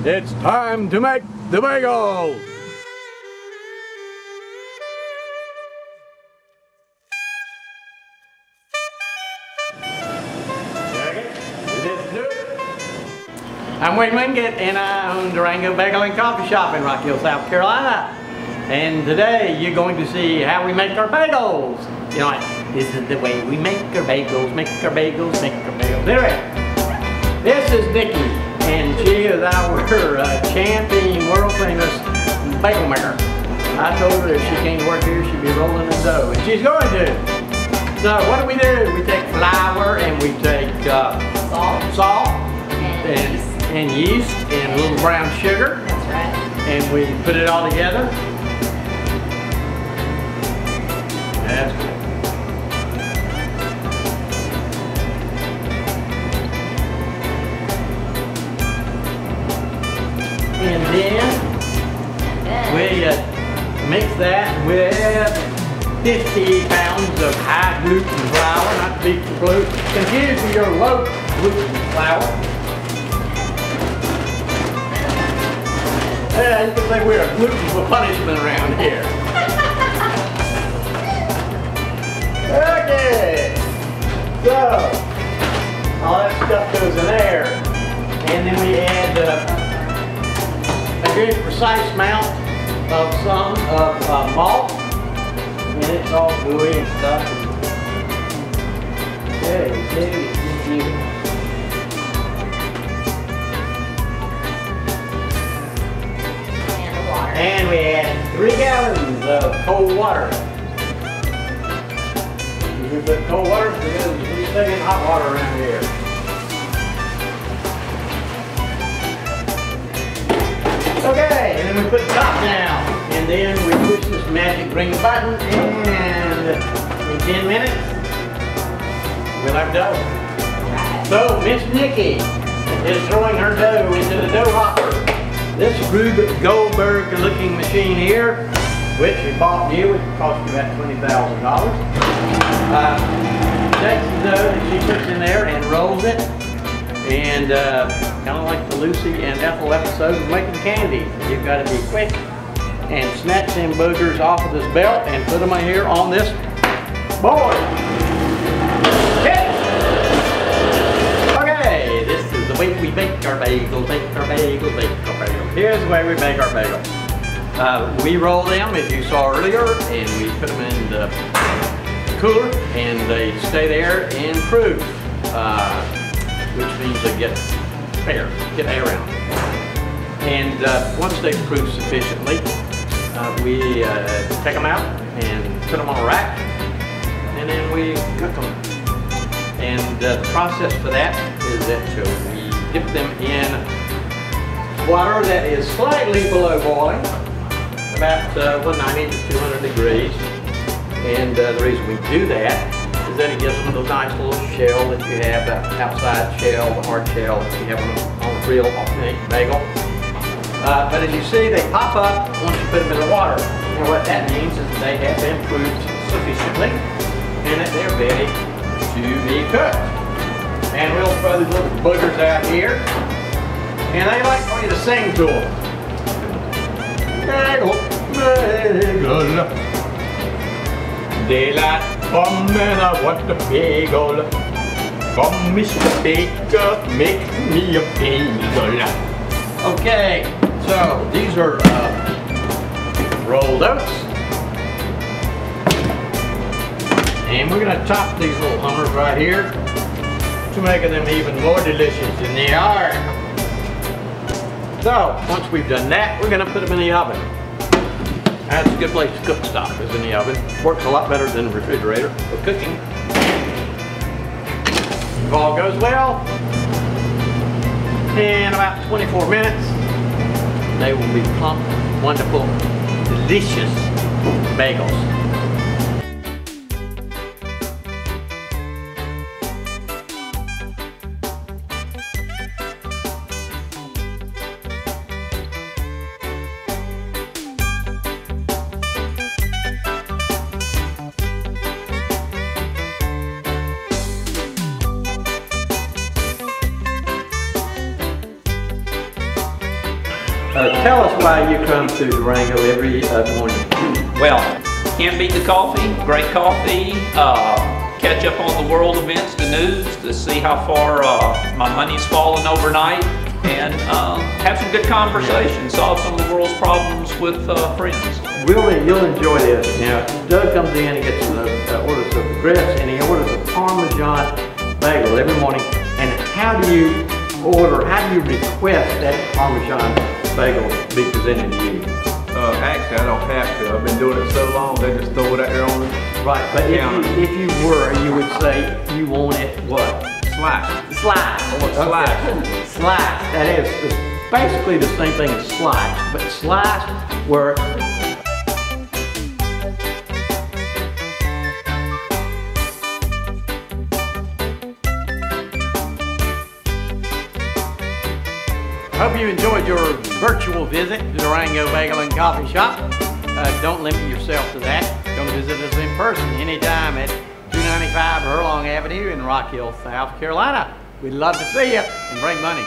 It's time to make the bagels! I'm Wayne Wingate and I own Durango Bagel and Coffee Shop in Rock Hill, South Carolina. And today you're going to see how we make our bagels. You know, this is the way we make our bagels, make our bagels, make our bagels. Anyway, this is Nikki and she is our champion, world famous bagel maker. I told her if she came to work here she'd be rolling in dough, and she's going to. So what do? We take flour and we take salt and yeast and a little brown sugar. That's right. And we put it all together. That's good. And then we mix that with 50 pounds of high gluten flour, not to be confused with your low gluten flour. Yeah, you can say we're a gluten for punishment around here. Okay, so all that stuff goes in there, and then we add a very precise amount of malt, and it's all gooey and stuff. Okay. And we add 3 gallons of cold water. You put cold water because we take in hot water around here. Okay, and then we put the top down. And then we push this magic green button, and in 10 minutes, we'll have dough. So Miss Nikki is throwing her dough into the dough hopper. This Rube Goldberg looking machine here, which we bought new, it cost you about $20,000. Takes the dough that she puts in there and rolls it, and kind of like the Lucy and Ethel episode of making candy. You've got to be quick and snatch them boogers off of this belt and put them here on this board. Okay, this is the way we make our bagels, make our bagels, make our bagels. Here's the way we make our bagels. We roll them, as you saw earlier, and we put them in the cooler, and they stay there and proof, which means they get air out. And once they proof sufficiently, we take them out and put them on a rack, and then we cook them. And the process for that is that we dip them in water that is slightly below boiling, about 190 to 200 degrees. And the reason we do that is that it gives them the nice little shell that you have, the outside shell, the hard shell that you have on a real authentic bagel. But as you see, they pop up once you put them in the water. And what that means is that they have been proofed sufficiently and that they're ready to be cooked. And we'll throw these little boogers out here. And they like for you to sing to them. Bagel, bagel. Daylight come and I want a bagel. Come, Mr. Baker, make me a bagel. Okay, so these are rolled oats. And we're going to top these little hummers right here to make them even more delicious than they are. So, once we've done that, we're going to put them in the oven. That's a good place to cook stuff, is in the oven. Works a lot better than the refrigerator for cooking. If all goes well, in about 24 minutes, they will be plump, wonderful, delicious bagels. Tell us why you come to Durango every morning. Well, can't beat the coffee, great coffee, catch up on the world events, the news, to see how far my money's fallen overnight, and have some good conversation, solve some of the world's problems with friends. Really, you'll enjoy this. Now, Doug comes in and gets orders of grits, and he orders a Parmesan bagel every morning. And how do you request that Parmesan bagel be presented to you? Actually, I don't have to. I've been doing it so long, they just throw it out there on the Right, but counter. if you were, you would say you want it what? Slice. Sliced. I want slice. Sliced. That is basically the same thing as sliced, but sliced where hope you enjoyed your virtual visit to Durango Bagel and Coffee Shop. Don't limit yourself to that. Come visit us in person anytime at 295 Hurlong Avenue in Rock Hill, South Carolina. We'd love to see you, and bring money.